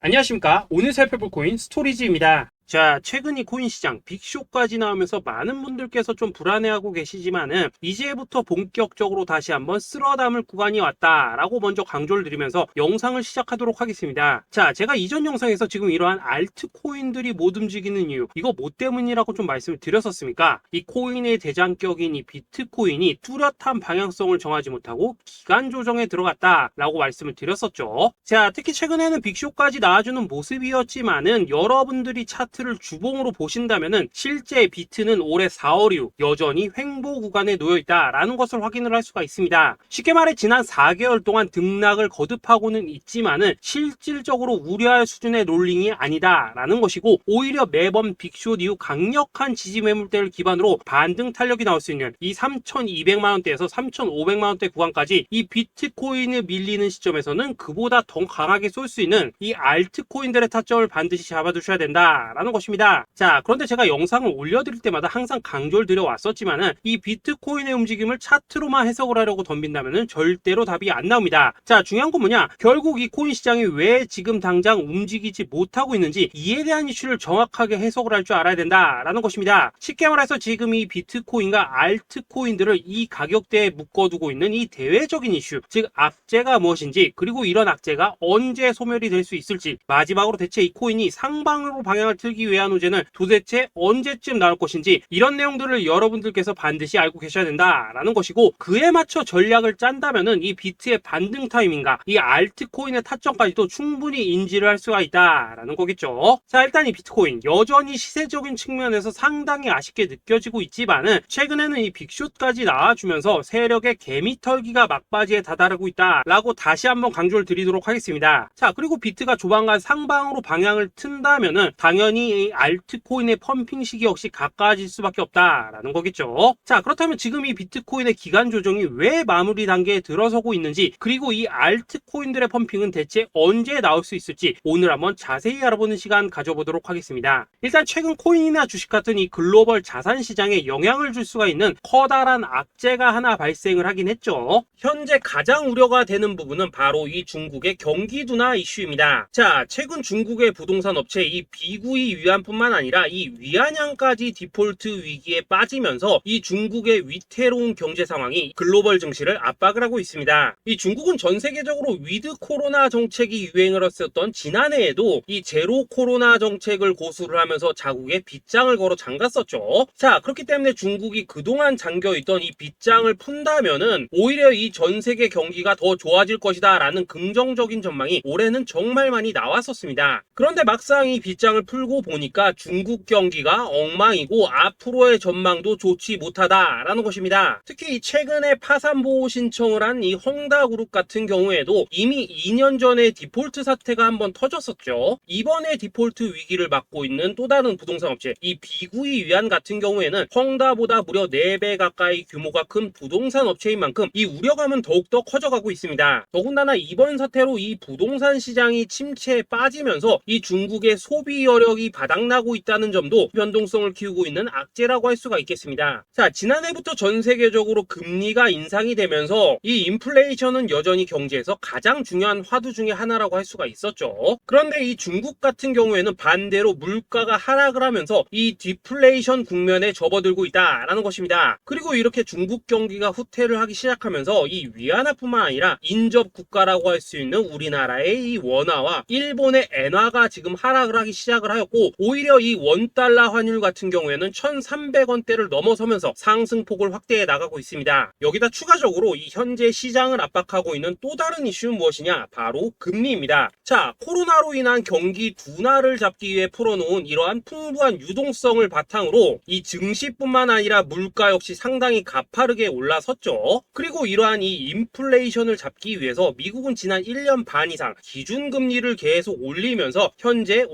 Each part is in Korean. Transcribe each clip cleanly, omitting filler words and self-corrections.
안녕하십니까. 오늘 살펴볼 코인 스토리지입니다. 자, 최근 이 코인 시장 빅쇼까지 나오면서 많은 분들께서 좀 불안해하고 계시지만은 이제부터 본격적으로 다시 한번 쓸어담을 구간이 왔다라고 먼저 강조를 드리면서 영상을 시작하도록 하겠습니다. 자, 제가 이전 영상에서 지금 이러한 알트코인들이 못 움직이는 이유, 이거 뭐 때문이라고 좀 말씀을 드렸었습니까? 이 코인의 대장격인 이 비트코인이 뚜렷한 방향성을 정하지 못하고 기간 조정에 들어갔다라고 말씀을 드렸었죠. 자, 특히 최근에는 빅쇼까지 나와주는 모습이었지만은 여러분들이 차트를 주봉으로 보신다면은 실제 비트는 올해 4월 이후 여전히 횡보 구간에 놓여 있다라는 것을 확인을 할 수가 있습니다. 쉽게 말해 지난 4개월 동안 등락을 거듭하고는 있지만은 실질적으로 우려할 수준의 롤링이 아니다라는 것이고, 오히려 매번 빅숏 이후 강력한 지지 매물대를 기반으로 반등 탄력이 나올 수 있는 이 3,200만 원대에서 3,500만 원대 구간까지 이 비트코인을 밀리는 시점에서는 그보다 더 강하게 쏠 수 있는 이 알트코인들의 타점을 반드시 잡아두셔야 된다라는 것입니다. 자, 그런데 제가 영상을 올려드릴 때마다 항상 강조를 드려왔었지만은 이 비트코인의 움직임을 차트로만 해석을 하려고 덤빈다면은 절대로 답이 안 나옵니다. 자, 중요한 건 뭐냐? 결국 이 코인 시장이 왜 지금 당장 움직이지 못하고 있는지 이에 대한 이슈를 정확하게 해석을 할 줄 알아야 된다라는 것입니다. 쉽게 말해서 지금 이 비트코인과 알트코인들을 이 가격대에 묶어두고 있는 이 대외적인 이슈, 즉 악재가 무엇인지, 그리고 이런 악재가 언제 소멸이 될 수 있을지, 마지막으로 대체 이 코인이 상방으로 방향을 틀기 위한 호재는 도대체 언제쯤 나올 것인지, 이런 내용들을 여러분들께서 반드시 알고 계셔야 된다라는 것이고, 그에 맞춰 전략을 짠다면은 이 비트의 반등 타이밍과 이 알트코인의 타점까지도 충분히 인지를 할 수가 있다라는 거겠죠. 자, 일단 이 비트코인 여전히 시세적인 측면에서 상당히 아쉽게 느껴지고 있지만은 최근에는 이 빅숏까지 나와주면서 세력의 개미털기가 막바지에 다다르고 있다라고 다시 한번 강조를 드리도록 하겠습니다. 자, 그리고 비트가 조만간 상방으로 방향을 튼다면은 당연히 이 알트코인의 펌핑 시기 역시 가까워질 수밖에 없다라는 거겠죠. 자, 그렇다면 지금 이 비트코인의 기간 조정이 왜 마무리 단계에 들어서고 있는지, 그리고 이 알트코인들의 펌핑은 대체 언제 나올 수 있을지 오늘 한번 자세히 알아보는 시간 가져보도록 하겠습니다. 일단 최근 코인이나 주식 같은 이 글로벌 자산 시장에 영향을 줄 수가 있는 커다란 악재가 하나 발생을 하긴 했죠. 현재 가장 우려가 되는 부분은 바로 이 중국의 경기 둔화 이슈입니다. 자, 최근 중국의 부동산 업체 이 비구이 위안뿐만 아니라 이 위안양까지 디폴트 위기에 빠지면서 이 중국의 위태로운 경제 상황이 글로벌 증시를 압박을 하고 있습니다. 이 중국은 전 세계적으로 위드 코로나 정책이 유행을 했었던 지난해에도 이 제로 코로나 정책을 고수를 하면서 자국에 빗장을 걸어 잠갔었죠. 자, 그렇기 때문에 중국이 그동안 잠겨있던 이 빗장을 푼다면은 오히려 이 전 세계 경기가 더 좋아질 것이다 라는 긍정적인 전망이 올해는 정말 많이 나왔었습니다. 그런데 막상 이 빗장을 풀고 보니까 중국 경기가 엉망이고 앞으로의 전망도 좋지 못하다라는 것입니다. 특히 이 최근에 파산보호 신청을 한 이 헝다그룹 같은 경우에도 이미 2년 전에 디폴트 사태가 한번 터졌었죠. 이번에 디폴트 위기를 맞고 있는 또 다른 부동산 업체 이 비구이 위안 같은 경우에는 헝다보다 무려 4배 가까이 규모가 큰 부동산 업체인 만큼 이 우려감은 더욱더 커져가고 있습니다. 더군다나 이번 사태로 이 부동산 시장이 침체에 빠지면서 이 중국의 소비 여력이 바닥나고 있다는 점도 변동성을 키우고 있는 악재라고 할 수가 있겠습니다. 자, 지난해부터 전 세계적으로 금리가 인상이 되면서 이 인플레이션은 여전히 경제에서 가장 중요한 화두 중에 하나라고 할 수가 있었죠. 그런데 이 중국 같은 경우에는 반대로 물가가 하락을 하면서 이 디플레이션 국면에 접어들고 있다라는 것입니다. 그리고 이렇게 중국 경기가 후퇴를 하기 시작하면서 이 위안화뿐만 아니라 인접 국가라고 할 수 있는 우리나라의 이 원화와 일본의 엔화가 지금 하락을 하기 시작을 하였고, 오히려 이 원달러 환율 같은 경우에는 1,300원대를 넘어서면서 상승폭을 확대해 나가고 있습니다. 여기다 추가적으로 이 현재 시장을 압박하고 있는 또 다른 이슈는 무엇이냐? 바로 금리입니다. 자, 코로나로 인한 경기 둔화를 잡기 위해 풀어놓은 이러한 풍부한 유동성을 바탕으로 이 증시뿐만 아니라 물가 역시 상당히 가파르게 올라섰죠. 그리고 이러한 이 인플레이션을 잡기 위해서 미국은 지난 1년 반 이상 기준금리를 계속 올리면서 현재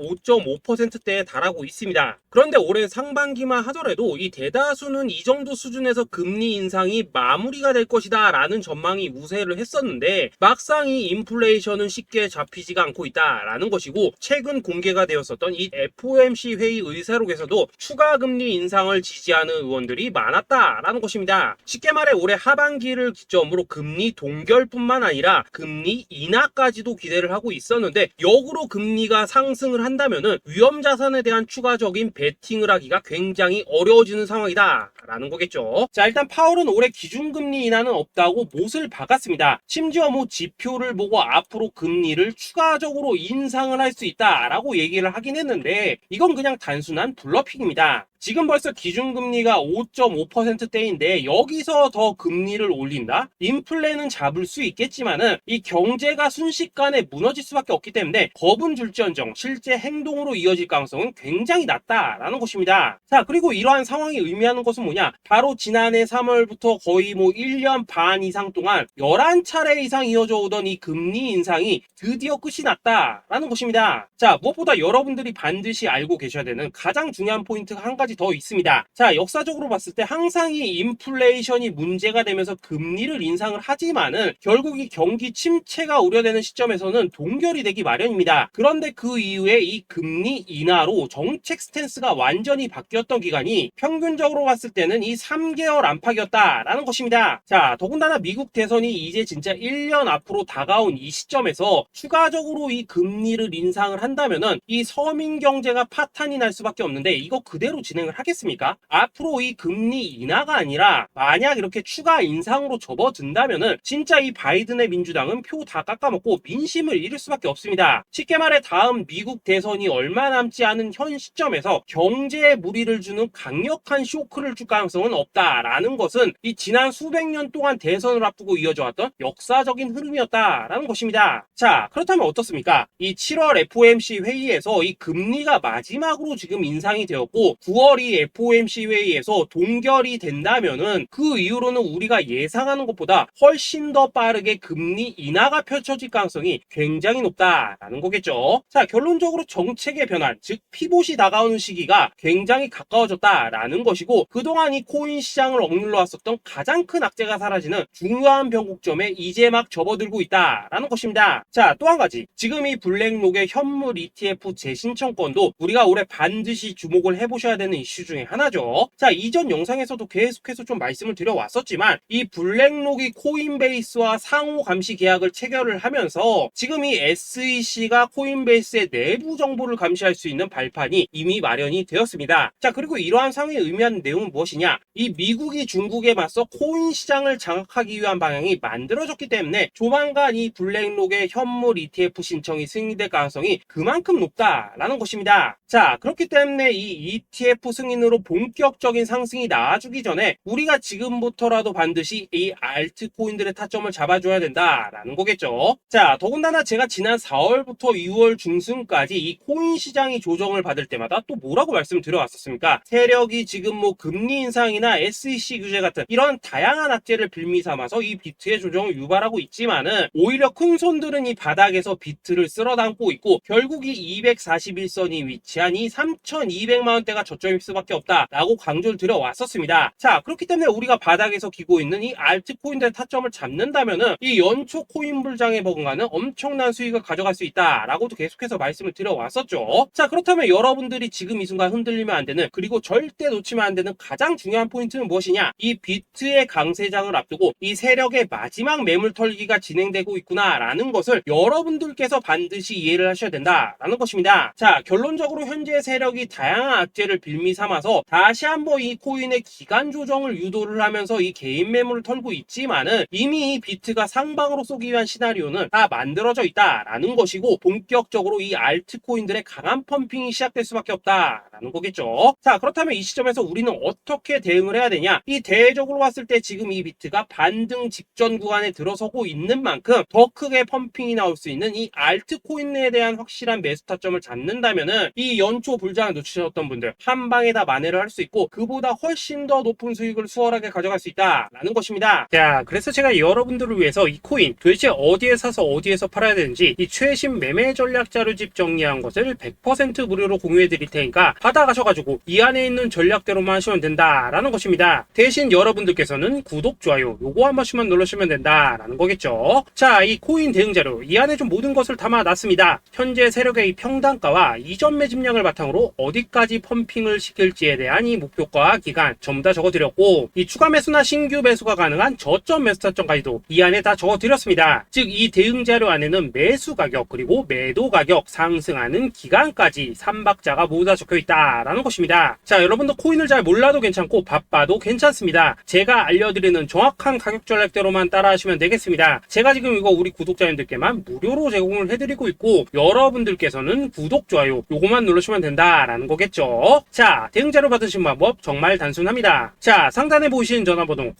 50%대에 달하고 있습니다. 그런데 올해 상반기만 하더라도 이 대다수는 이 정도 수준에서 금리 인상이 마무리가 될 것이다 라는 전망이 우세를 했었는데, 막상 이 인플레이션은 쉽게 잡히지가 않고 있다라는 것이고, 최근 공개가 되었었던 이 FOMC 회의 의사록에서도 추가 금리 인상을 지지하는 의원들이 많았다라는 것입니다. 쉽게 말해 올해 하반기를 기점으로 금리 동결뿐만 아니라 금리 인하까지도 기대를 하고 있었는데, 역으로 금리가 상승을 한다면은 위험 자산에 대한 추가적인 베팅을 하기가 굉장히 어려워지는 상황이다 라는 거겠죠. 자, 일단 파월은 올해 기준금리 인하는 없다고 못을 박았습니다. 심지어 지표를 보고 앞으로 금리를 추가적으로 인상을 할 수 있다라고 얘기를 하긴 했는데, 이건 그냥 단순한 블러핑입니다. 지금 벌써 기준금리가 5.5%대인데 여기서 더 금리를 올린다? 인플레는 잡을 수 있겠지만은 이 경제가 순식간에 무너질 수밖에 없기 때문에 겁은 줄지언정 실제 행동으로 이어질 가능성은 굉장히 낮다라는 것입니다. 자, 그리고 이러한 상황이 의미하는 것은 뭐냐? 바로 지난해 3월부터 거의 1년 반 이상 동안 11차례 이상 이어져 오던 이 금리 인상이 드디어 끝이 났다라는 것입니다. 자, 무엇보다 여러분들이 반드시 알고 계셔야 되는 가장 중요한 포인트가 한 가지 더 있습니다. 자, 역사적으로 봤을 때 항상 이 인플레이션이 문제가 되면서 금리를 인상을 하지만은 결국 이 경기 침체가 우려되는 시점에서는 동결이 되기 마련입니다. 그런데 그 이후에 이 금리 인하로 정책 스탠스가 완전히 바뀌었던 기간이 평균적으로 봤을 때는 이 3개월 안팎이었다라는 것입니다. 자, 더군다나 미국 대선이 이제 진짜 1년 앞으로 다가온 이 시점에서 추가적으로 이 금리를 인상을 한다면은 이 서민 경제가 파탄이 날 수밖에 없는데, 이거 그대로 진행을 하겠습니까? 앞으로 이 금리 인하가 아니라 만약 이렇게 추가 인상으로 접어든다면은 진짜 이 바이든의 민주당은 표 다 깎아먹고 민심을 잃을 수밖에 없습니다. 쉽게 말해 다음 미국 대선이 얼마 남지 않은 현 시점에서 경제에 무리를 주는 강력한 쇼크를 줄 가능성은 없다라는 것은 이 지난 수백 년 동안 대선을 앞두고 이어져 왔던 역사적인 흐름이었다라는 것입니다. 자, 그렇다면 어떻습니까? 이 7월 FOMC 회의에서 이 금리가 마지막으로 지금 인상이 되었고 9월 이 FOMC 회의에서 동결이 된다면은 그 이후로는 우리가 예상하는 것보다 훨씬 더 빠르게 금리 인하가 펼쳐질 가능성이 굉장히 높다라는 거겠죠. 자, 결론적으로 정책의 변환, 즉 피봇이 다가오는 시기가 굉장히 가까워졌다라는 것이고, 그동안 이 코인 시장을 억눌러 왔었던 가장 큰 악재가 사라지는 중요한 변곡점에 이제 막 접어들고 있다라는 것입니다. 자, 또 한 가지, 지금 이 블랙록의 현물 ETF 재신청권도 우리가 올해 반드시 주목을 해보셔야 되는 이슈 중에 하나죠. 자, 이전 영상에서도 계속해서 좀 말씀을 드려왔었지만 이 블랙록이 코인베이스와 상호 감시 계약을 체결을 하면서 지금 이 SEC가 코인베이스의 내부 정보를 감시할 수 있는 발판이 이미 마련이 되었습니다. 자, 그리고 이러한 상황이 의미하는 내용은 무엇이냐? 이 미국이 중국에 맞서 코인 시장을 장악하기 위한 방향이 만들어졌기 때문에 조만간 이 블랙록의 현물 ETF 신청이 승인될 가능성이 그만큼 높다라는 것입니다. 자, 그렇기 때문에 이 ETF 승인으로 본격적인 상승이 나와주기 전에 우리가 지금부터라도 반드시 이 알트코인들의 타점을 잡아줘야 된다라는 거겠죠. 자, 더군다나 제가 지난 4월부터 6월 중순까지 이 코인 시장이 조정을 받을 때마다 또 뭐라고 말씀을 드려왔었습니까? 세력이 지금 금리 인상이나 SEC 규제 같은 이런 다양한 악재를 빌미 삼아서 이 비트의 조정을 유발하고 있지만은 오히려 큰 손들은 이 바닥에서 비트를 쓸어 담고 있고 결국 이 241선이 위치한 이 3,200만 원대가 저점일 수밖에 없다라고 강조를 드려왔었습니다. 자, 그렇기 때문에 우리가 바닥에서 기고 있는 이 알트코인들의 타점을 잡는다면은 이 연초 코인 불장에 버금가는 엄청난 수익을 가져갈 수 있다라고도 계속해서 말씀을 드려왔었죠. 자, 그렇다면 여러분들이 지금 이 순간 흔들리면 안 되는, 그리고 절대 놓치면 안 되는 가장 중요한 포인트는 무엇이냐? 이 비트의 강세장을 앞두고 이 세력의 마지막 매물 털기가 진행되고 있구나라는 것을 여러분들께서 반드시 이해를 하셔야 된다라는 것입니다. 자, 결론적으로 현재 세력이 다양한 악재를 빌미 삼아서 다시 한번 이 코인의 기간 조정을 유도를 하면서 이 개인 매물을 털고 있지만은 이미 이 비트가 상방으로 쏘기 위한 시나리오는 다 만들어져 있다라는 것이고, 본격적으로 이 알트코인들의 강한 펌핑이 시작될 수밖에 없다라는 거겠죠. 자, 그렇다면 이 시점에서 우리는 어떻게 대응을 해야 되냐? 이 대외적으로 봤을 때 지금 이 비트가 반등 직전 구간에 들어서고 있는 만큼 더 크게 펌핑이 나올 수 있는 이 알트코인에 대한 확실한 매수 타점을 잡는다면은 이 이 연초 불장을 놓치셨던 분들 한 방에 다 만회를 할 수 있고 그보다 훨씬 더 높은 수익을 수월하게 가져갈 수 있다라는 것입니다. 자, 그래서 제가 여러분들을 위해서 이 코인 도대체 어디에 사서 어디에서 팔아야 되는지 이 최신 매매 전략 자료집 정리한 것을 100% 무료로 공유해 드릴 테니까 받아가셔가지고 이 안에 있는 전략대로만 하시면 된다라는 것입니다. 대신 여러분들께서는 구독, 좋아요 요거 한 번씩만 눌러주시면 된다라는 거겠죠. 자, 이 코인 대응 자료 이 안에 좀 모든 것을 담아놨습니다. 현재 세력의 이 평단가와 이전 매집량을 바탕으로 어디까지 펌핑을 시킬지에 대한 이 목표가 기간 전부 다 적어드렸고 이 추가 매수나 신규 매수가 가능한 저점 매수 타점까지도 이 안에 다 적어드렸습니다. 즉 이 대응 자료 안에는 매수 가격 그리고 매도 가격 상승하는 기간까지 3박자가 모두 다 적혀있다라는 것입니다. 자, 여러분도 코인을 잘 몰라도 괜찮고 바빠도 괜찮습니다. 제가 알려드리는 정확한 가격 전략대로만 따라하시면 되겠습니다. 제가 지금 이거 우리 구독자님들께만 무료로 제공을 해드리고 있고 여러분들께서는 구독, 좋아요 요거만 누르시면 된다라는 거겠죠. 자, 대응 자료 받으신 방법 정말 단순합니다. 자, 상단에 보이시는 전화번호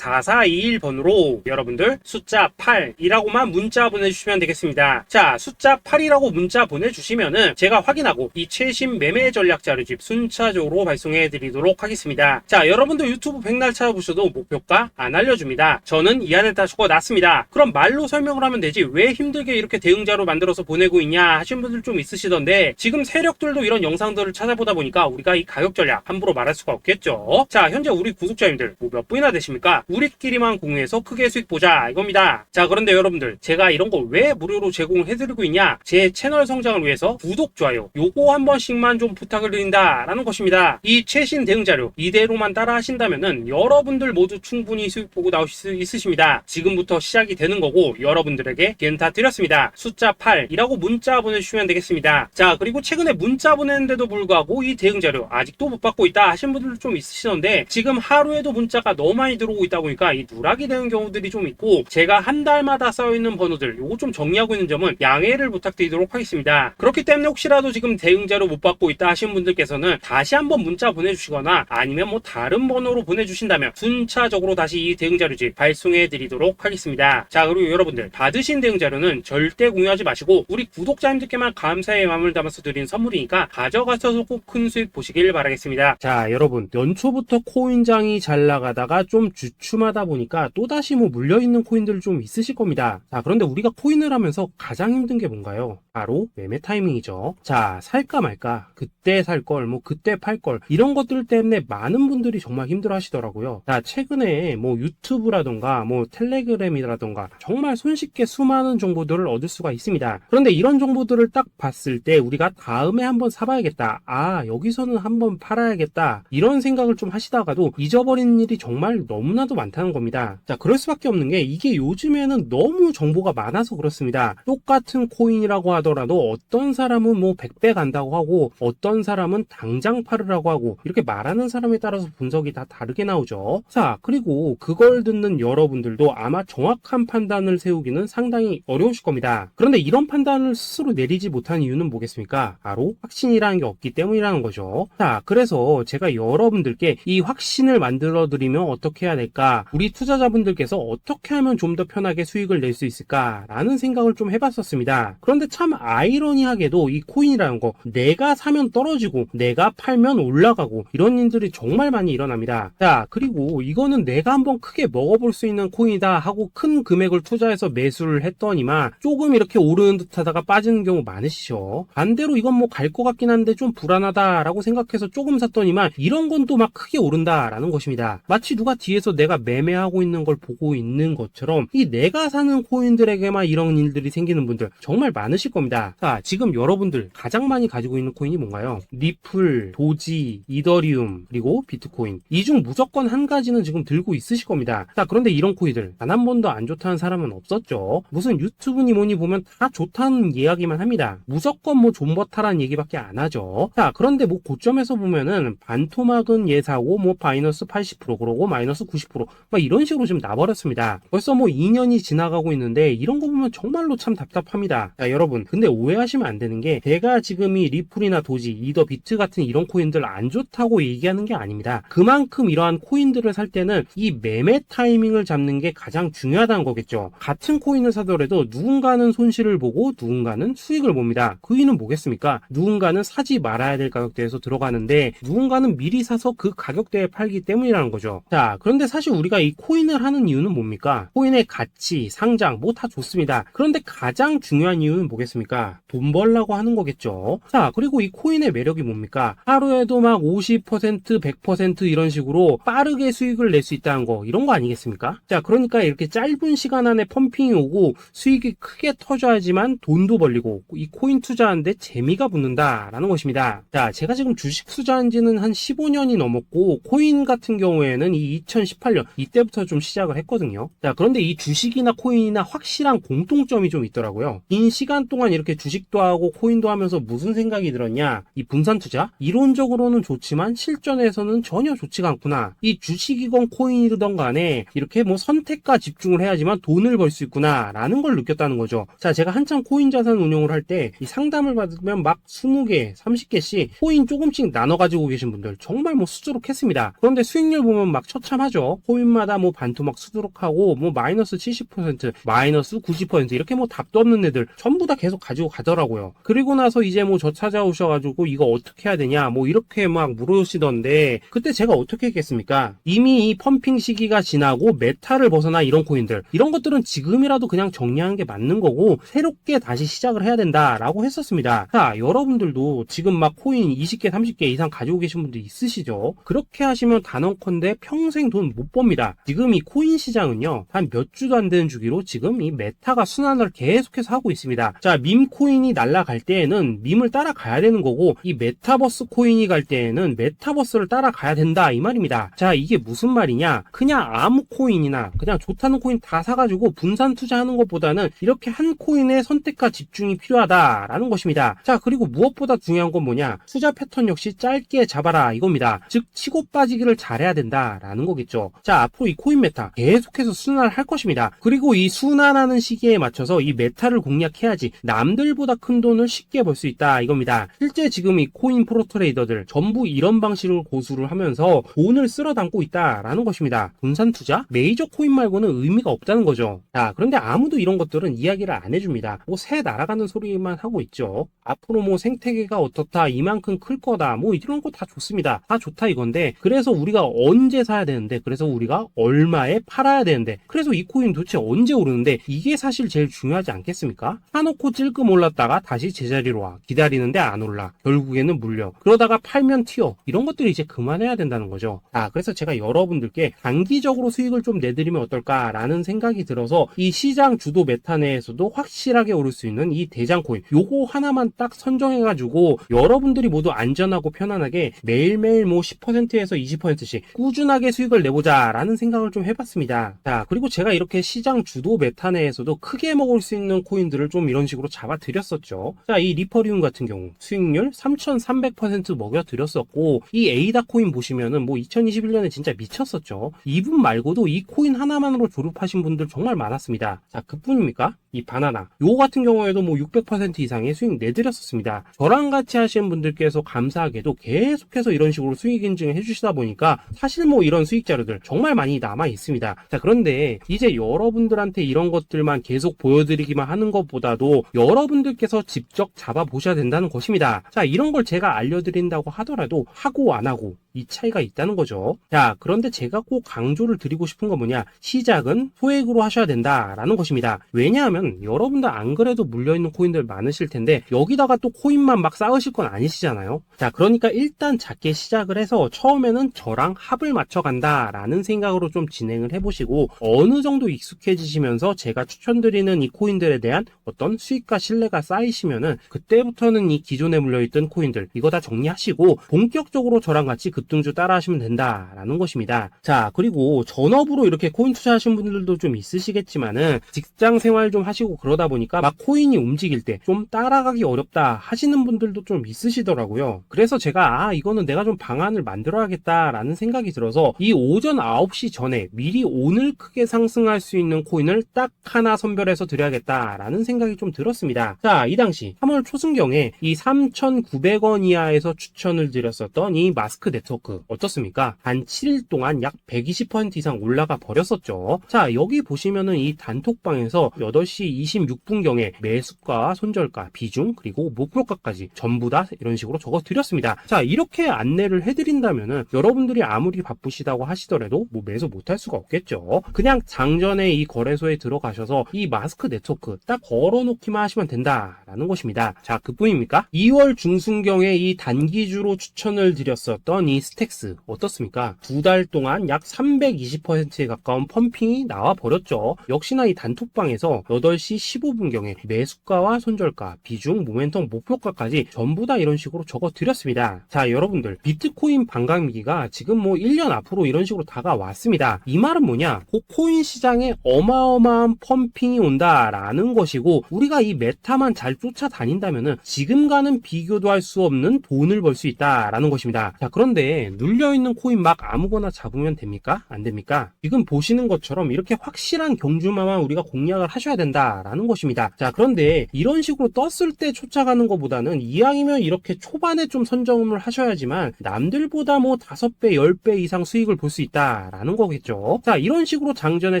010-2529-4421번으로 여러분들 숫자 8이라고만 문자 보내주시면 되겠습니다. 자, 숫자 8이라고 문자 보내주시면은 제가 확인하고 이 최신 매매 전략 자료집 순차적으로 발송해 드리도록 하겠습니다. 자, 여러분도 유튜브 백날 찾아보셔도 목표가 안 알려줍니다. 저는 이 안에 다 적어놨습니다. 그럼 말로 설명을 하면 되지 왜 힘들게 이렇게 대응자로 만들어서 보내고 있냐 하신 분들 좀 있으시던데 지금 세력들도 이런 영상들을 찾아보다 보니까 우리가 이 가격 전략 함부로 말할 수가 없겠죠. 자, 현재 우리 구독자님들 뭐 몇 분이나 되십니까? 우리끼리만 공유해서 크게 수익 보자 이겁니다. 자, 그런데 여러분들 제가 이런 거 왜 무료로 제공을 해드리고 있냐? 제 채널 성장을 위해서 구독, 좋아요 요거 한 번씩만 좀 부탁을 드린다라는 것입니다. 이 최신 대응 자료 이대로만 따라 하신다면은 여러분들 모두 충분히 수익 보고 나오실 수 있으십니다. 지금부터 시작이 되는 거고 여러분들에게 기회는 다 드렸습니다. 숫자 8이라고 문자 보내주시면 되겠습니다. 자, 그리고 최근에 문자 보냈는데도 불구하고 이 대응 자료 아직도 못 받고 있다 하신 분들도 좀 있으시던데 지금 하루에도 문자가 너무 많이 들어오고 있다 보니까 이 누락이 되는 경우들이 좀 있고 제가 한 달마다 쌓여있는 번호들 요거 좀 정리하고 있는 점은 양해를 부탁드리도록 하겠습니다. 그렇기 때문에 혹시라도 지금 대응 자료 못 받고 있다 하신 분들께서는 다시 한번 문자 보내주시거나 아니면 뭐 다른 번호로 보내주신다면 순차적으로 다시 이 대응 자료집 발송해 드리도록 하겠습니다. 자, 그리고 여러분들 받으신 대응 자료는 절대 공유하지 마시고 우리 구독자님들께만 감사의 마음을 담아서 드린 선물이니까 가져가셔서 꼭 큰 수익 보시길 바라겠습니다. 자, 여러분 연초부터 코인장이 잘 나가다가 좀 주춤하다 보니까 또다시 뭐 물려있는 코인들 좀 있으실 겁니다. 자, 그런데 우리가 코인을 하면서 가장 힘든 게 뭔가요? 바로 매매 타이밍이죠. 자, 살까 말까 그때 살 걸 뭐 그때 팔 걸 이런 것들 때문에 많은 분들이 정말 힘들어 하시더라고요. 자, 최근에 뭐 유튜브라던가 뭐 텔레그램이라던가 정말 손쉽게 수많은 정보들을 얻을 수가 있습니다. 그런데 이런 정보들을 딱 봤을 때 우리가 다음에 한번 사봐야겠다, 아 여기서는 한번 팔아야겠다 이런 생각을 좀 하시다가도 잊어버리는 일이 정말 너무나도 많다는 겁니다. 자, 그럴 수밖에 없는 게 이게 요즘에는 너무 정보가 많아서 그렇습니다. 똑같은 코인이라고 하더라도 어떤 사람은 뭐 100배 간다고 하고 어떤 사람은 당장 팔으라고 하고 이렇게 말하는 사람에 따라서 분석이 다 다르게 나오죠. 자, 그리고 그걸 듣는 여러분들도 아마 정확한 판단을 세우기는 상당히 어려우실 겁니다. 그런데 이런 판단을 스스로 내리지 못한 이유는 뭐겠습니까? 바로 확신이라는 게 없기 때문이라는 거죠. 자, 그래서 제가 여러분들께 이 확신을 만들어 드리면 어떻게 해야 될까? 우리 투자자분들께서 어떻게 하면 좀 더 편하게 수익을 낼 수 있을까? 라는 생각을 좀 해봤었습니다. 그런데 참 아이러니하게도 이 코인이라는 거 내가 사면 떨어지고 내가 팔면 올라가고 이런 일들이 정말 많이 일어납니다. 자, 그리고 이거는 내가 한번 크게 먹어볼 수 있는 코인이다 하고 큰 금액을 투자해서 매수를 했더니만 조금 이렇게 오르는 듯 하다가 빠지는 경우 많으시죠. 반대로 이건 뭐 갈 것 같긴 한데 좀 불안하다 라고 생각해서 조금 샀더니만 이런 건 또 막 크게 오른다 라는 것입니다. 마치 누가 뒤에서 내가 매매하고 있는 걸 보고 있는 것처럼 이 내가 사는 코인들에게만 이런 일들이 생기는 분들 정말 많으실 겁니다. 자, 지금 여러분들 가장 많이 가지고 있는 코인이 뭔가요? 리플, 도지, 이더리움, 그리고 비트코인. 이 중 무조건 한 가지는 지금 들고 있으실 겁니다. 자, 그런데 이런 코인들 단 한 번도 안 좋다는 사람은 없었죠. 무슨 유튜브니 뭐니 보면 다 좋다는 이야기만 합니다. 무조건 뭐 존버타라는 얘기밖에 안 하죠. 자, 그런데 뭐 고점에서 보면은 반토막은 예사고 뭐 마이너스 80% 그러고 마이너스 90% 막 이런 식으로 지금 나버렸습니다. 벌써 뭐 2년이 지나가고 있는데 이런 거 보면 정말로 참 답답합니다. 자, 여러분 근데 오해하시면 안 되는 게 제가 지금 이 리플이나 도지, 이더, 비트 같은 이런 코인들 안 좋다고 얘기하는 게 아닙니다. 그만큼 이러한 코인들을 살 때는 이 매매 타이밍을 잡는 게 가장 중요하다는 거겠죠. 같은 코인을 사더라도 누군가는 손실을 보고 누군가는 수익을 봅니다. 그 그 이유는 뭐겠습니까? 누군가는 사지 말아야 될 가격대에서 들어가는데 누군가는 미리 사서 그 가격대에 팔기 때문이라는 거죠. 자, 그런데 사실 우리가 이 코인을 하는 이유는 뭡니까? 코인의 가치, 상장 뭐 다 좋습니다. 그런데 가장 중요한 이유는 뭐겠습니까? 돈 벌려고 하는 거겠죠. 자, 그리고 이 코인의 매력이 뭡니까? 하루에도 막 50%, 100% 이런 식으로 빠르게 수익을 낼 수 있다는 거, 이런 거 아니겠습니까? 자, 그러니까 이렇게 짧은 시간 안에 펌핑이 오고 수익이 크게 터져야지만 돈도 벌리고 이 코인 투자하는데 재미가 붙는다라는 것입니다. 자, 제가 지금 주식 투자한 지는 한 15년이 넘었고 코인 같은 경우에는 이 2018년 이때부터 좀 시작을 했거든요. 자, 그런데 이 주식이나 코인이나 확실한 공통점이 좀 있더라고요. 긴 시간 동안 이렇게 주식도 하고 코인도 하면서 무슨 생각이 들었냐? 이 분산 투자? 이론적으로는 좋지만 실전에서는 전혀 좋지가 않구나. 이 주식이건 코인이든 간에 이렇게 뭐 선택과 집중을 해야지만 돈을 벌 수 있구나 라는 걸 느꼈다는 거죠. 자, 제가 한참 코인 자산 운용을 할 때 이 상담을 받으면 막 20개, 30개씩 코인 조금씩 나눠 가지고 계신 분들 정말 뭐 수두룩했습니다. 그런데 수익률 보면 막 처참하죠. 코인마다 뭐 반토막 수두룩하고 뭐 마이너스 70%, 마이너스 90% 이렇게 뭐 답도 없는 애들 전부 다 계속 가지고 가더라고요. 그리고 나서 이제 뭐 저 찾아오셔가지고 이거 어떻게 해야 되냐 뭐 이렇게 막 물으시던데 그때 제가 어떻게 했겠습니까? 이미 이 펌핑 시기가 지나고 메타를 벗어나 이런 코인들 이런 것들은 지금이라도 그냥 정리하는 게 맞는 거고 새롭게 다시 시작을 해야 된다라고 했었습니다. 자, 여러분들도 지금 막 코인 20개 30개 이상 가지고 계신 분들 있으시죠? 그렇게 하시면 단언컨대 평생 돈 못 법니다. 지금 이 코인 시장은요 한 몇 주도 안 되는 주기로 지금 이 메타가 순환을 계속해서 하고 있습니다. 자, 밈 코인이 날아갈 때에는 밈을 따라가야 되는 거고 이 메타버스 코인이 갈 때에는 메타버스를 따라가야 된다 이 말입니다. 자, 이게 무슨 말이냐? 그냥 아무 코인이나 그냥 좋다는 코인 다 사가지고 분산 투자하는 것보다는 이렇게 한 코인의 선택과 집중이 필요하다라는 것입니다. 자, 그리고 무엇보다 중요한 건 뭐냐? 투자 패턴 역시 짧게 잡아라 이겁니다. 즉 치고 빠지기를 잘해야 된다라는 거겠죠. 자, 앞으로 이 코인 메타 계속해서 순환할 것입니다. 그리고 이 순환하는 시기에 맞춰서 이 메타를 공략해야지 남들보다 큰 돈을 쉽게 벌 수 있다 이겁니다. 실제 지금 이 코인 프로 트레이더들 전부 이런 방식으로 고수를 하면서 돈을 쓸어 담고 있다라는 것입니다. 분산 투자? 메이저 코인 말고는 의미가 없다는 거죠. 자, 그런데 아무도 이런 것들은 이야기를 안 해줍니다. 뭐 새 날아가는 소리만 하고 있죠. 앞으로 뭐 생태계가 어떻다, 이만큼 클 거다, 뭐 이런 거 다 좋습니다. 다 좋다 이건데 그래서 우리가 언제 사야 되는데 그래서 우리가 얼마에 팔아야 되는데 그래서 이 코인 도대체 언제 오르는데 이게 사실 제일 중요하지 않겠습니까? 사놓고 찔끔 올랐다가 다시 제자리로 와. 기다리는데 안 올라. 결국에는 물려. 그러다가 팔면 튀어. 이런 것들이 이제 그만해야 된다는 거죠. 아, 그래서 제가 여러분들께 단기적으로 수익을 좀 내드리면 어떨까라는 생각이 들어서 이 시장 주도 메타 내에서도 확실하게 오를 수 있는 이 대장 코인 요거 하나만 딱 선정해가지고 여러분들이 모두 안전하고 편안하게 매일매일 뭐 10%에서 20%씩 꾸준하게 수익을 내보자 라는 생각을 좀 해봤습니다. 자, 그리고 제가 이렇게 시장 주도 메타 내에서도 크게 먹을 수 있는 코인들을 좀 이런 식으로 잡아드렸었죠. 자, 이 리퍼리움 같은 경우 수익률 3300% 먹여드렸었고 이 에이다 코인 보시면은 뭐 2021년에 진짜 미쳤었죠. 이분 말고도 이 코인 하나만으로 졸업하신 분들 정말 많았습니다. 자, 그뿐입니까? 이 바나나 요거 같은 경우에도 뭐 600% 이상의 수익 내드렸었습니다. 저랑 같이 하시는 분들께서 감사하게도 계속해서 이런 식으로 수익 인증을 해주시다 보니까 사실 뭐 이런 수익 자료들 정말 많이 남아 있습니다. 자, 그런데 이제 여러분들한테 이런 것들만 계속 보여드리기만 하는 것보다도 여러분들께서 직접 잡아보셔야 된다는 것입니다. 자, 이런 걸 제가 알려드린다고 하더라도 하고 안 하고 이 차이가 있다는 거죠. 자, 그런데 제가 꼭 강조를 드리고 싶은 건 뭐냐? 시작은 소액으로 하셔야 된다라는 것입니다. 왜냐하면 여러분들 안 그래도 물려있는 코인들 많으실 텐데 여기다가 또 코인만 막 쌓으실 건 아니시잖아요. 자, 그러니까 일단 작게 시작을 해서 처음에는 저랑 합을 맞춰간다라는 생각으로 좀 진행을 해보시고 어느 정도 익숙해지시면서 제가 추천드리는 이 코인들에 대한 어떤 수익과 신뢰가 쌓이시면은 그때부터는 이 기존에 물려있던 코인들 이거 다 정리하시고 본격적으로 저랑 같이 급등주 따라 하시면 된다라는 것입니다. 자, 그리고 전업으로 이렇게 코인 투자하신 분들도 좀 있으시겠지만은 직장 생활 좀 하시고 그러다 보니까 막 코인이 움직일 때 좀 따라가기 어렵다 하시는 분들도 좀 있으시더라고요. 그래서 제가 이거는 내가 좀 방안을 만들어야겠다라는 생각이 들어서 이 오전 9시 전에 미리 오늘 크게 상승할 수 있는 코인을 딱 하나 선별해서 드려야겠다라는 생각이 좀 들었습니다. 자, 이 당시 3월 초순경에 이 3,900원 이하에서 추천을 드렸었던 이 마스크 네트워크 네트워크 어떻습니까? 단 7일 동안 약 120% 이상 올라가 버렸었죠. 자, 여기 보시면은 이 단톡방에서 8시 26분경에 매수가, 손절가, 비중, 그리고 목표가까지 전부 다 이런 식으로 적어 드렸습니다. 자, 이렇게 안내를 해드린다면은 여러분들이 아무리 바쁘시다고 하시더라도 뭐 매수 못할 수가 없겠죠. 그냥 장전에 이 거래소에 들어가셔서 이 마스크 네트워크 딱 걸어놓기만 하시면 된다라는 것입니다. 자, 그뿐입니까? 2월 중순경에 이 단기주로 추천을 드렸었던 이 스택스 어떻습니까? 2달 동안 약 320%에 가까운 펌핑이 나와 버렸죠. 역시나 이 단톡방에서 8시 15분경에 매수가와 손절가, 비중, 모멘텀, 목표가까지 전부 다 이런 식으로 적어 드렸습니다. 자, 여러분들 비트코인 반감기가 지금 뭐 1년 앞으로 이런 식으로 다가왔습니다. 이 말은 뭐냐? 코인 시장에 어마어마한 펌핑이 온다라는 것이고, 우리가 이 메타만 잘 쫓아다닌다면은 지금과는 비교도 할 수 없는 돈을 벌 수 있다라는 것입니다. 자, 그런데 눌려있는 코인 막 아무거나 잡으면 됩니까? 안 됩니까? 지금 보시는 것처럼 이렇게 확실한 경주마만 우리가 공략을 하셔야 된다라는 것입니다. 자, 그런데 이런 식으로 떴을 때 쫓아가는 것보다는 이왕이면 이렇게 초반에 좀 선점을 하셔야지만 남들보다 뭐 5배, 10배 이상 수익을 볼 수 있다라는 거겠죠. 자, 이런 식으로 장전에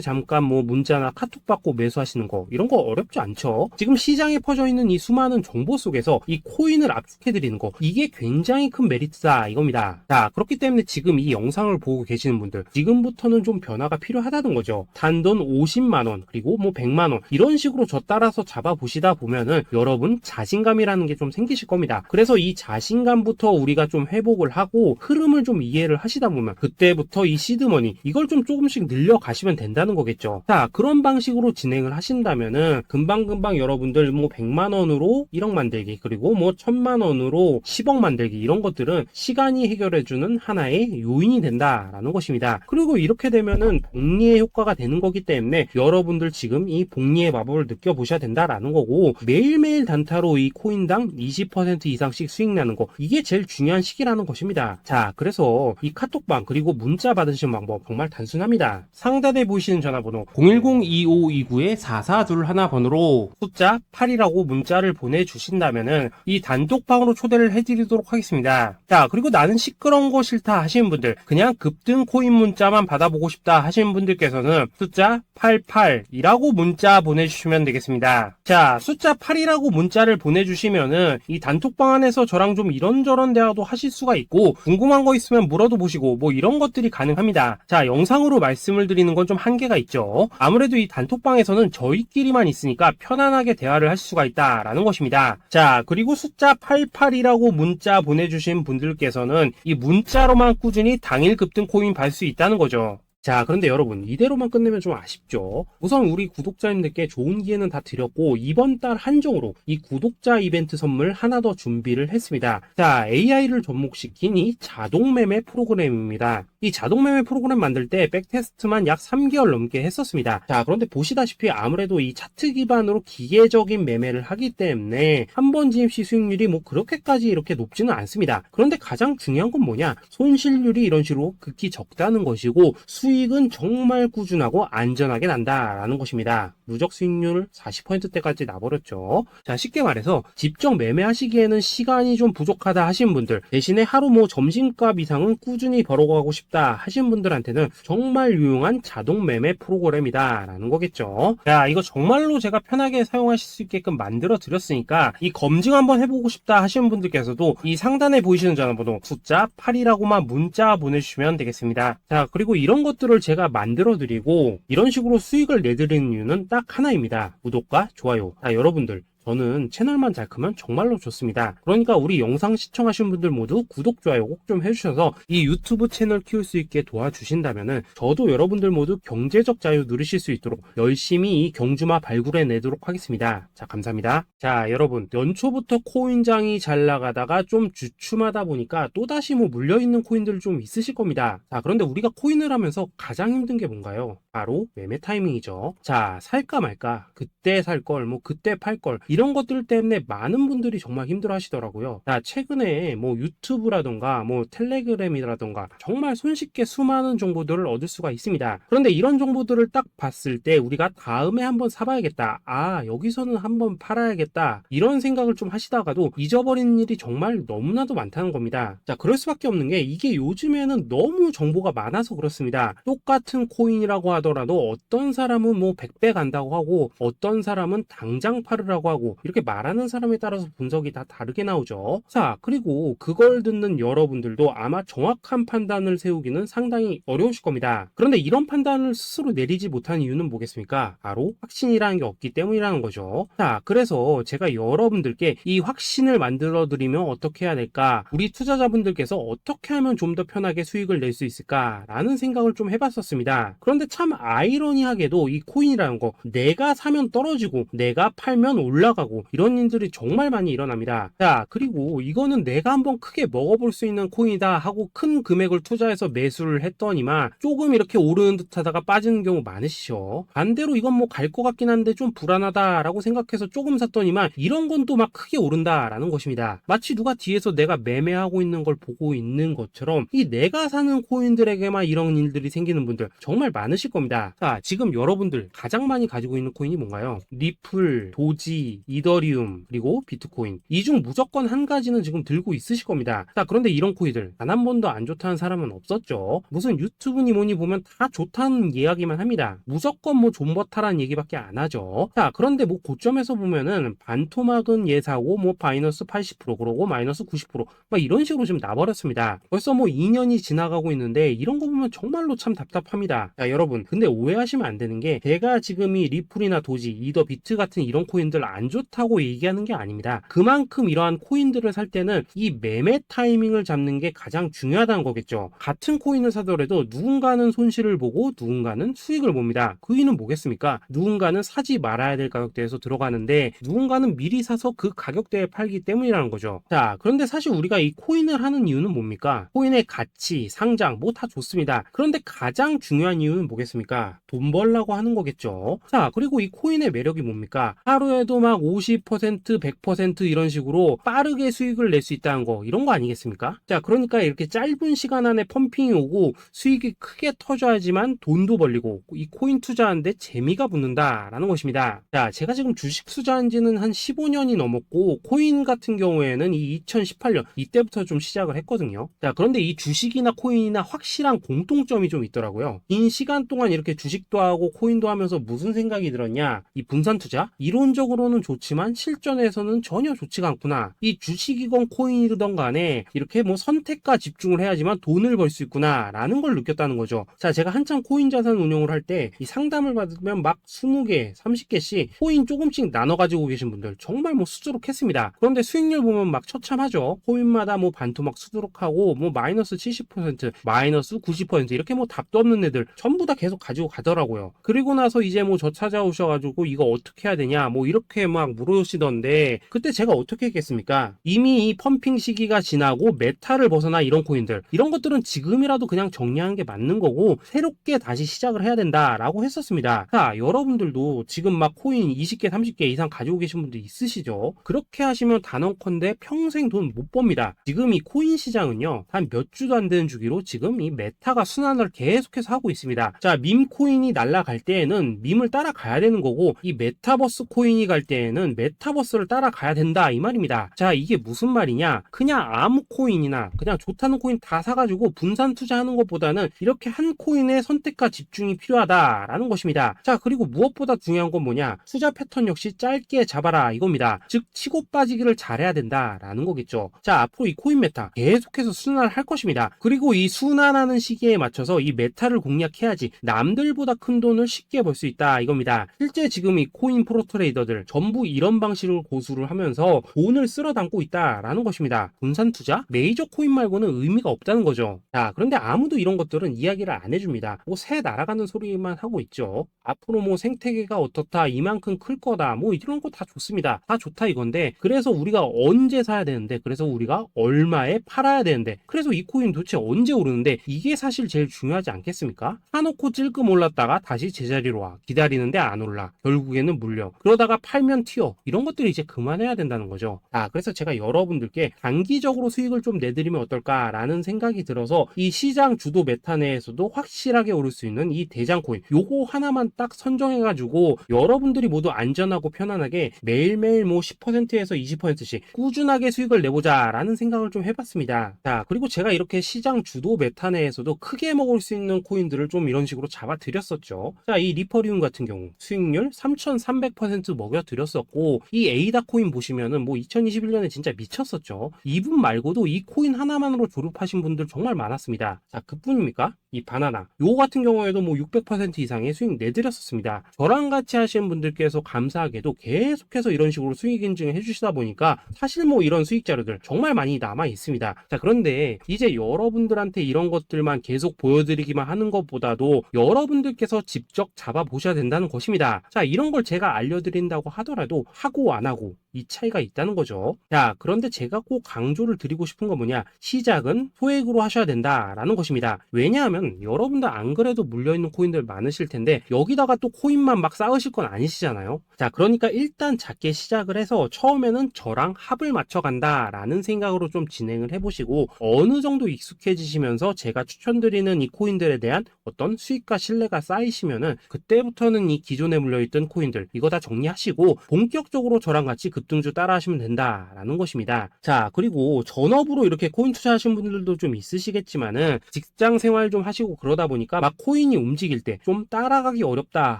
잠깐 뭐 문자나 카톡 받고 매수하시는 거, 이런 거 어렵지 않죠. 지금 시장에 퍼져 있는 이 수많은 정보 속에서 이 코인을 압축해드리는 거, 이게 굉장히 큰 메리트다 이겁니다. 자, 그렇기 때문에 지금 이 영상을 보고 계시는 분들, 지금부터는 좀 변화가 필요하다는 거죠. 단돈 50만원 그리고 뭐 100만원 이런 식으로 저 따라서 잡아보시다 보면은 여러분 자신감이라는 게 좀 생기실 겁니다. 그래서 이 자신감부터 우리가 좀 회복을 하고 흐름을 좀 이해를 하시다 보면 그때부터 이 시드머니 이걸 좀 조금씩 늘려가시면 된다는 거겠죠. 자, 그런 방식으로 진행을 하신다면은 금방금방 여러분들 뭐 100만원으로 1억 만들기, 그리고 뭐 1000만원으로 10억 만들기, 이런 것들은 시간이 해결해주는 하나의 요인이 된다라는 것입니다. 그리고 이렇게 되면은 복리의 효과가 되는 거기 때문에 여러분들 지금 이 복리의 마법을 느껴보셔야 된다라는 거고, 매일매일 단타로 이 코인당 20% 이상씩 수익 나는 거, 이게 제일 중요한 시기라는 것입니다. 자, 그래서 이 카톡방 그리고 문자 받으시는 방법 정말 단순합니다. 상단에 보이시는 전화번호 010-2529-4421 번호로 숫자 8이라고 문자를 보내주신다면은 이 단톡방으로 초대를 해드리도록 하겠습니다. 자, 그리고 나는 시끄러운 거 싫다 하시는 분들, 그냥 급등 코인 문자만 받아보고 싶다 하시는 분들께서는 숫자 88이라고 문자 보내주시면 되겠습니다. 자, 숫자 8이라고 문자를 보내주시면은 이 단톡방 안에서 저랑 좀 이런저런 대화도 하실 수가 있고, 궁금한 거 있으면 물어도 보시고 뭐 이런 것들이 가능합니다. 자, 영상으로 말씀을 드리는 건 좀 한계가 있죠. 아무래도 이 단톡방에서는 저희끼리만 있으니까 편안하게 대화를 할 수가 있다라는 것입니다. 자, 그리고 숫자 88이라고 문자 보내주신 분들께서는 이 문자로만 꾸준히 당일 급등 코인 받을 수 있다는 거죠. 자, 그런데 여러분 이대로만 끝내면 좀 아쉽죠. 우선 우리 구독자님들께 좋은 기회는 다 드렸고, 이번 달 한정으로 이 구독자 이벤트 선물 하나 더 준비를 했습니다. 자, AI를 접목시킨 이 자동매매 프로그램입니다. 이 자동매매 프로그램 만들 때 백테스트만 약 3개월 넘게 했었습니다. 자, 그런데 보시다시피 아무래도 이 차트 기반으로 기계적인 매매를 하기 때문에 한 번 진입 시 수익률이 뭐 그렇게까지 이렇게 높지는 않습니다. 그런데 가장 중요한 건 뭐냐, 손실률이 이런 식으로 극히 적다는 것이고, 수익은 정말 꾸준하고 안전하게 난다라는 것입니다. 누적 수익률 40%대까지 나버렸죠. 자, 쉽게 말해서 직접 매매하시기에는 시간이 좀 부족하다 하시는 분들, 대신에 하루 뭐 점심값 이상은 꾸준히 벌어가고 싶다 하시는 분들한테는 정말 유용한 자동 매매 프로그램이다 라는 거겠죠. 자, 이거 정말로 제가 편하게 사용하실 수 있게끔 만들어 드렸으니까 이 검증 한번 해보고 싶다 하시는 분들께서도 이 상단에 보이시는 전화번호 숫자 8이라고만 문자 보내주시면 되겠습니다. 자, 그리고 이런 것들을 제가 만들어 드리고 이런 식으로 수익을 내드리는 이유는 딱 하나입니다. 구독과 좋아요. 자, 여러분들 저는 채널만 잘 크면 정말로 좋습니다. 그러니까 우리 영상 시청하신 분들 모두 구독, 좋아요 꼭 좀 해주셔서 이 유튜브 채널 키울 수 있게 도와주신다면은 저도 여러분들 모두 경제적 자유 누리실 수 있도록 열심히 이 경주마 발굴해 내도록 하겠습니다. 자, 감사합니다. 자, 여러분 연초부터 코인장이 잘 나가다가 좀 주춤하다 보니까 또다시 뭐 물려있는 코인들 좀 있으실 겁니다. 자, 그런데 우리가 코인을 하면서 가장 힘든 게 뭔가요? 바로 매매 타이밍이죠. 자, 살까 말까, 그때 살 걸, 뭐 그때 팔 걸, 이런 것들 때문에 많은 분들이 정말 힘들어 하시더라고요. 자, 최근에 뭐 유튜브라던가 뭐 텔레그램이라던가 정말 손쉽게 수많은 정보들을 얻을 수가 있습니다. 그런데 이런 정보들을 딱 봤을 때 우리가 다음에 한번 사봐야겠다. 아, 여기서는 한번 팔아야겠다. 이런 생각을 좀 하시다가도 잊어버리는 일이 정말 너무나도 많다는 겁니다. 자, 그럴 수밖에 없는 게 이게 요즘에는 너무 정보가 많아서 그렇습니다. 똑같은 코인이라고 하더라도 어떤 사람은 뭐 100배 간다고 하고 어떤 사람은 당장 팔으라고 하고 이렇게 말하는 사람에 따라서 분석이 다 다르게 나오죠. 자, 그리고 그걸 듣는 여러분들도 아마 정확한 판단을 세우기는 상당히 어려우실 겁니다. 그런데 이런 판단을 스스로 내리지 못한 이유는 뭐겠습니까? 바로 확신이라는 게 없기 때문이라는 거죠. 자, 그래서 제가 여러분들께 이 확신을 만들어 드리면 어떻게 해야 될까? 우리 투자자분들께서 어떻게 하면 좀 더 편하게 수익을 낼 수 있을까라는 생각을 좀 해봤었습니다. 그런데 참 아이러니하게도 이 코인이라는 거 내가 사면 떨어지고 내가 팔면 올라가고 이런 일들이 정말 많이 일어납니다. 자, 그리고 이거는 내가 한번 크게 먹어볼 수 있는 코인이다 하고 큰 금액을 투자해서 매수를 했더니만 조금 이렇게 오르는 듯 하다가 빠지는 경우 많으시죠. 반대로 이건 뭐 갈 것 같긴 한데 좀 불안하다라고 생각해서 조금 샀더니만 이런 건 또 막 크게 오른다라는 것입니다. 마치 누가 뒤에서 내가 매매하고 있는 걸 보고 있는 것처럼 이 내가 사는 코인들에게만 이런 일들이 생기는 분들 정말 많으실 겁니다. 자, 지금 여러분들 가장 많이 가지고 있는 코인이 뭔가요? 리플, 도지, 이더리움, 그리고 비트코인. 이 중 무조건 한 가지는 지금 들고 있으실 겁니다. 자, 그런데 이런 코인들 단 한 번도 안 좋다는 사람은 없었죠. 무슨 유튜브니 뭐니 보면 다 좋다는 이야기만 합니다. 무조건 뭐 존버타라는 얘기밖에 안 하죠. 자, 그런데 뭐 고점에서 보면은 반토막은 예사고 뭐 마이너스 80% 그러고 마이너스 90%막 이런 식으로 지금 나버렸습니다. 벌써 뭐 2년이 지나가고 있는데 이런 거 보면 정말로 참 답답합니다. 자, 여러분, 근데 오해하시면 안 되는 게 제가 지금 이 리플이나 도지, 이더, 비트 같은 이런 코인들 안 좋다고 얘기하는 게 아닙니다. 그만큼 이러한 코인들을 살 때는 이 매매 타이밍을 잡는 게 가장 중요하다는 거겠죠. 같은 코인을 사더라도 누군가는 손실을 보고 누군가는 수익을 봅니다. 그 이유는 뭐겠습니까? 누군가는 사지 말아야 될 가격대에서 들어가는데 누군가는 미리 사서 그 가격대에 팔기 때문이라는 거죠. 자, 그런데 사실 우리가 이 코인을 하는 이유는 뭡니까? 코인의 가치, 상장 뭐 다 좋습니다. 그런데 가장 중요한 이유는 뭐겠습니까? 돈 벌라고 하는 거겠죠. 자, 그리고 이 코인의 매력이 뭡니까? 하루에도 막 50%, 100% 이런 식으로 빠르게 수익을 낼 수 있다는 거, 이런 거 아니겠습니까? 자, 그러니까 이렇게 짧은 시간 안에 펌핑이 오고 수익이 크게 터져야지만 돈도 벌리고 이 코인 투자하는데 재미가 붙는다라는 것입니다. 자, 제가 지금 주식 투자한 지는 한 15년이 넘었고 코인 같은 경우에는 이 2018년 이때부터 좀 시작을 했거든요. 자, 그런데 이 주식이나 코인이나 확실한 공통점이 좀 있더라고요. 긴 시간 동안 이렇게 주식도 하고 코인도 하면서 무슨 생각이 들었냐? 이 분산 투자? 이론적으로는 좋지만 실전에서는 전혀 좋지가 않구나. 이 주식이건 코인이든 간에 이렇게 뭐 선택과 집중을 해야지만 돈을 벌 수 있구나 라는 걸 느꼈다는 거죠. 자, 제가 한참 코인 자산 운용을 할 때 이 상담을 받으면 막 20개, 30개씩 코인 조금씩 나눠 가지고 계신 분들 정말 뭐 수두룩했습니다. 그런데 수익률 보면 막 처참하죠. 코인마다 뭐 반토막 수두룩하고 뭐 마이너스 70%, 마이너스 90% 이렇게 뭐 답도 없는 애들 전부 다 계속 가지고 가더라고요. 그리고 나서 이제 뭐 저 찾아오셔가지고 이거 어떻게 해야 되냐 뭐 이렇게 막 물으시던데 그때 제가 어떻게 했겠습니까? 이미 이 펌핑 시기가 지나고 메타를 벗어나 이런 코인들 이런 것들은 지금이라도 그냥 정리하는 게 맞는 거고 새롭게 다시 시작을 해야 된다라고 했었습니다. 자, 여러분들도 지금 막 코인 20개, 30개 이상 가지고 계신 분들 있으시죠? 그렇게 하시면 단언컨대 평생 돈 못 법니다. 지금 이 코인 시장은요 한 몇 주도 안 되는 주기로 지금 이 메타가 순환을 계속해서 하고 있습니다. 자, 밈 코인이 날아갈 때에는 밈을 따라가야 되는 거고 이 메타버스 코인이 갈 때에는 메타버스를 따라가야 된다 이 말입니다. 자, 이게 무슨 말이냐? 그냥 아무 코인이나 그냥 좋다는 코인 다 사가지고 분산 투자하는 것보다는 이렇게 한 코인에 선택과 집중이 필요하다라는 것입니다. 자, 그리고 무엇보다 중요한 건 뭐냐? 투자 패턴 역시 짧게 잡아라 이겁니다. 즉 치고 빠지기를 잘해야 된다라는 거겠죠. 자, 앞으로 이 코인 메타 계속해서 순환을 할 것입니다. 그리고 이 순환하는 시기에 맞춰서 이 메타를 공략해야지 남들보다 큰 돈을 쉽게 벌 수 있다 이겁니다. 실제 지금 이 코인 프로 트레이더들 전부 이런 방식으로 고수를 하면서 돈을 쓸어 담고 있다라는 것입니다. 분산 투자? 메이저 코인 말고는 의미가 없다는 거죠. 자, 그런데 아무도 이런 것들은 이야기를 안 해줍니다. 뭐 새 날아가는 소리만 하고 있죠. 앞으로 뭐 생태계가 어떻다, 이만큼 클 거다, 뭐 이런 거 다 좋습니다. 다 좋다 이건데 그래서 우리가 언제 사야 되는데 그래서 우리가 얼마에 팔아야 되는데 그래서 이 코인 도대체 언제 오르는데 이게 사실 제일 중요하지 않겠습니까? 사놓고 찔끔 올랐다가 다시 제자리로 와 기다리는데 안 올라 결국에는 물려 그러다가 팔면 튀어 이런 것들이 이제 그만해야 된다는 거죠. 그래서 제가 여러분들께 단기적으로 수익을 좀 내드리면 어떨까라는 생각이 들어서 이 시장 주도 메타 내에서도 확실하게 오를 수 있는 이 대장 코인 요거 하나만 딱 선정해가지고 여러분들이 모두 안전하고 편안하게 매일매일 뭐 10%에서 20%씩 꾸준하게 수익을 내보자 라는 생각을 좀 해봤습니다. 그리고 제가 이렇게 시장 주도 메타 내에서도 크게 먹을 수 있는 코인들을 좀 이런 식으로 잡아드렸었죠. 이 리퍼리움 같은 경우 수익률 3300% 먹여드렸었고, 이 에이다 코인 보시면은 뭐 2021년에 진짜 미쳤었죠. 이분 말고도 이 코인 하나만으로 졸업하신 분들 정말 많았습니다. 그뿐입니까? 이 바나나 요거 같은 경우에도 뭐 600% 이상의 수익 내드렸었습니다. 저랑 같이 하시는 분들께서 감사하게도 계속해서 이런 식으로 수익 인증을 해주시다 보니까 사실 뭐 이런 수익 자료들 정말 많이 남아 있습니다. 그런데 이제 여러분들한테 이런 것들만 계속 보여드리기만 하는 것보다도 여러분들께서 직접 잡아보셔야 된다는 것입니다. 이런 걸 제가 알려드린다고 하더라도 하고 안 하고 이 차이가 있다는 거죠. 그런데 제가 꼭 강조를 드리고 싶은 건 뭐냐, 시작은 소액으로 하셔야 된다라는 것입니다. 왜냐하면 여러분들 안 그래도 물려있는 코인들 많으실 텐데 여기다가 또 코인만 막 쌓으실 건 아니시잖아요. 그러니까 일단 작게 시작을 해서 처음에는 저랑 합을 맞춰 간다라는 생각으로 좀 진행을 해보시고, 어느 정도 익숙해지시면서 제가 추천드리는 이 코인들에 대한 어떤 수익과 신뢰가 쌓이시면은 그때부터는 이 기존에 물려있던 코인들 이거 다 정리하시고 본격적으로 저랑 같이 급등주 따라 하시면 된다라는 것입니다. 그리고 전업으로 이렇게 코인 투자하신 분들도 좀 있으시겠지만은 직장 생활 좀 하시고 그러다 보니까 막 코인이 움직일 때 좀 따라가기 어렵다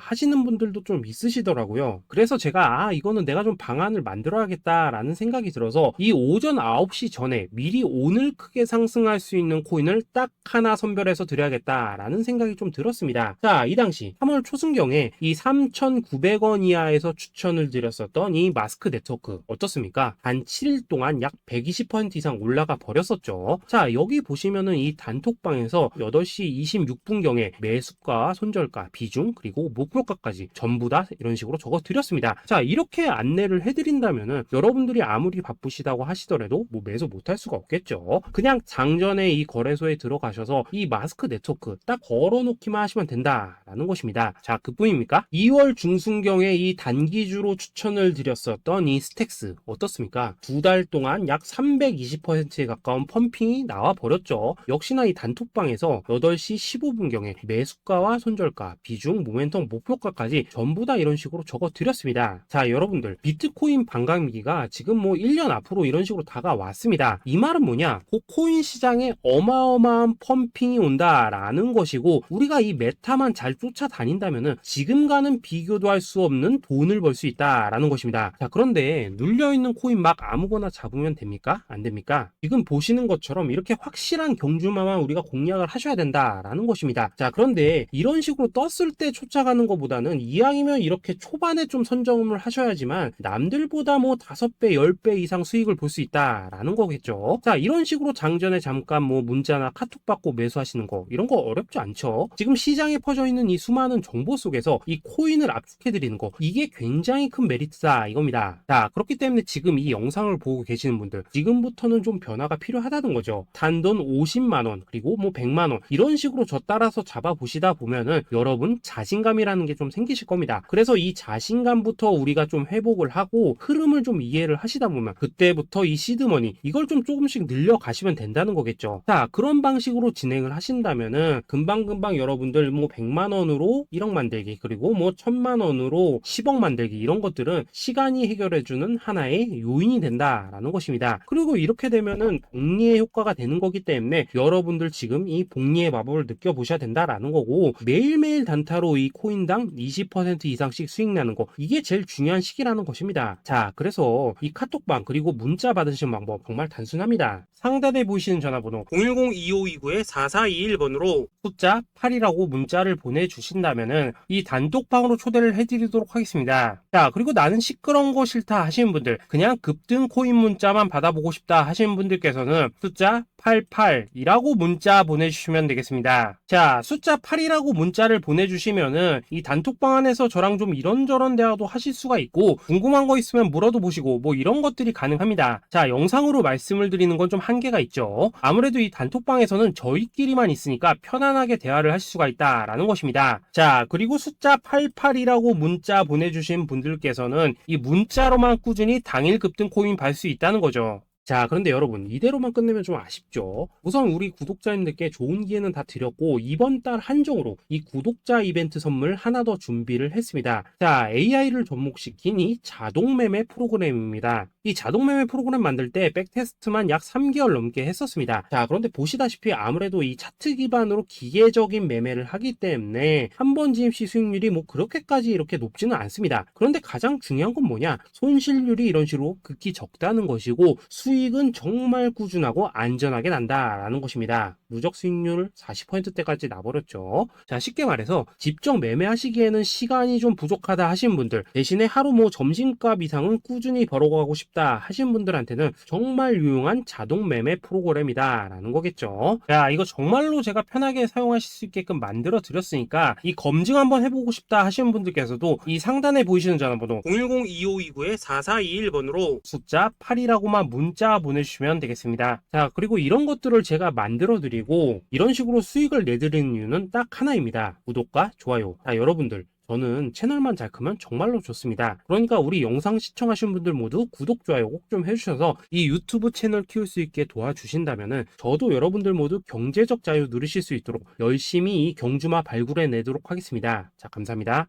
하시는 분들도 좀 있으시더라고요. 그래서 제가 이거는 내가 좀 방안을 만들어야겠다라는 생각이 들어서 이 오전 9시 전에 미리 오늘 크게 상승할 수 있는 코인을 딱 하나 선별해서 드려야겠다라는 생각이 좀 들었습니다. 이 당시 3월 초순경에 이 3,900원 이하에서 추천을 드렸었던 이 마스크 네트워크 어떻습니까? 단 7일 동안 약 120% 이상 올라가 버렸었죠. 여기 보시면은 이 단톡방에서 8시 26분경에 매수가, 손절가, 비중, 그리고 목표가까지 전부 다 이런 식으로 적어 드렸습니다. 이렇게 안내를 해드린다면은 여러분들이 아무리 바쁘시다고 하시더라도 뭐 매수 못할 수가 없겠죠. 그냥 장전에 이 거래소에 들어가셔서 이 마스크 네트워크 딱 걸어놓기만 하시면 된다라는 것입니다. 그뿐입니까? 2월 중순경에 이 단기주로 추천을 드렸었던 이 스택스 어떻습니까? 2달 동안 약 320%에 가까운 펌핑이 나와 버렸죠. 역시나 이 단톡방에서 8시 15분경에 매수가와 손절가, 비중, 모멘텀, 목표가까지 전부 다 이런 식으로 적어 드렸습니다. 여러분들 비트코인 반감기가 지금 뭐 1년 앞으로 이런 식으로 다가왔습니다. 이 말은 뭐냐? 코인 시장에 어마어마한 펌핑이 온다라는 것이고, 우리가 이 메타만 잘 쫓아다닌다면은 지금과는 비교도 할 수 없는 돈을 벌 수 있다라는 것입니다. 그런데 눌려있는 코인 막 아무거나 잡으면 됩니까? 안 됩니까? 지금 보시는 것처럼 이렇게 확실한 경주마만 우리가 공략을 하셔야 된다라는 것입니다. 그런데 이런 식으로 떴을 때 쫓아가는 것보다는 이왕이면 이렇게 초반에 좀 선점을 하셔야지만 남들보다 뭐 5배, 10배 이상 수익을 볼 수 있다라는 거겠죠. 이런 식으로 장전에 잠깐 뭐 문자나 카톡 받고 매수하시는 거 이런 거 어렵지 않죠. 지금 시장에 퍼져 있는 이 수많은 정보 속에서 이 코인을 압축해 드리는 거, 이게 굉장히 큰 메리트다 이겁니다. 그렇기 때문에 지금 이 영상을 보고 계시는 분들 지금부터는 좀 변화가 필요하다는 거죠. 단돈 50만원 그리고 뭐 100만원 이런 식으로 저 따라서 잡아보시다 보면은 여러분 자신감이라는 게 좀 생기실 겁니다. 그래서 이 자신감부터 우리가 좀 회복을 하고 흐름을 좀 이해를 하시다 보면 그때부터 이 시드머니 이걸 좀 조금씩 늘려가시면 된다는 거겠죠. 그런 방식으로 진행을 하신다면은 금방금방 여러분들 뭐 100만원으로 1억 만들기, 그리고 뭐 1000만원으로 10억 만들기, 이런 것들은 시간이 해결해주는 하나의 요인이 된다라는 것입니다. 그리고 이렇게 되면은 복리의 효과가 되는 거기 때문에 여러분들 지금 이 복리의 마법을 느껴보셔야 된다라는 거고, 매일매일 단타로 이 코인당 20% 이상씩 수익 나는 거, 이게 제일 중요한 시기라는 것입니다. 그래서 이 카톡방 그리고 문자 받으시는 방법 정말 단순합니다. 상단에 보이시는 전화번호 010-2529-4421번으로 숫자 8이라고 문자를 보내주신다면은 이 단톡방으로 초대를 해드리도록 하겠습니다. 그리고 나는 시끄러운 거 싫다 하시는 분들, 그냥 급등 코인 문자만 받아보고 싶다 하시는 분들께서는 숫자 88이라고 문자 보내주시면 되겠습니다. 숫자 8이라고 문자를 보내주시면은 이 단톡방 안에서 저랑 좀 이런저런 대화도 하실 수가 있고, 궁금한 거 있으면 물어도 보시고 뭐 이런 것들이 가능합니다. 영상으로 말씀을 드리는 건 좀 한계가 있죠. 아무래도 이 단톡방에서는 저희끼리만 있으니까 편안하게 편안하게 대화를 하실 수가 있다라는 것입니다. 자, 그리고 숫자 88이라고 문자 보내주신 분들께서는 이 문자로만 꾸준히 당일 급등 코인 받을 수 있다는 거죠. 자, 그런데 여러분, 이대로만 끝내면 좀 아쉽죠. 우선 우리 구독자님들께 좋은 기회는 다 드렸고, 이번 달 한정으로 이 구독자 이벤트 선물 하나 더 준비를 했습니다. 자, AI를 접목시킨 이 자동 매매 프로그램입니다. 이 자동 매매 프로그램 만들 때 백테스트만 약 3개월 넘게 했었습니다. 자, 그런데 보시다시피 아무래도 이 차트 기반으로 기계적인 매매를 하기 때문에 한 번 지임 시 수익률이 뭐 그렇게까지 이렇게 높지는 않습니다. 그런데 가장 중요한 건 뭐냐? 손실률이 이런 식으로 극히 적다는 것이고, 수익은 정말 꾸준하고 안전하게 난다라는 것입니다. 누적 수익률 40%대까지 나버렸죠. 자, 쉽게 말해서 직접 매매하시기에는 시간이 좀 부족하다 하신 분들, 대신에 하루 뭐 점심값 이상은 꾸준히 벌어가고 싶다 하신 분들한테는 정말 유용한 자동 매매 프로그램이다 라는 거겠죠. 자, 이거 정말로 제가 편하게 사용하실 수 있게끔 만들어 드렸으니까 이 검증 한번 해보고 싶다 하시는 분들께서도 이 상단에 보이시는 전화번호 010-2529-4421번으로 숫자 8이라고만 문자 보내주시면 되겠습니다. 자, 그리고 이런 것들을 제가 만들어 드리고 이런 식으로 수익을 내드리는 이유는 딱 하나입니다. 구독과 좋아요. 자, 여러분들, 저는 채널만 잘 크면 정말로 좋습니다. 그러니까 우리 영상 시청하신 분들 모두 구독, 좋아요 꼭 좀 해주셔서 이 유튜브 채널 키울 수 있게 도와주신다면은 저도 여러분들 모두 경제적 자유 누리실 수 있도록 열심히 이 경주마 발굴해 내도록 하겠습니다. 자, 감사합니다.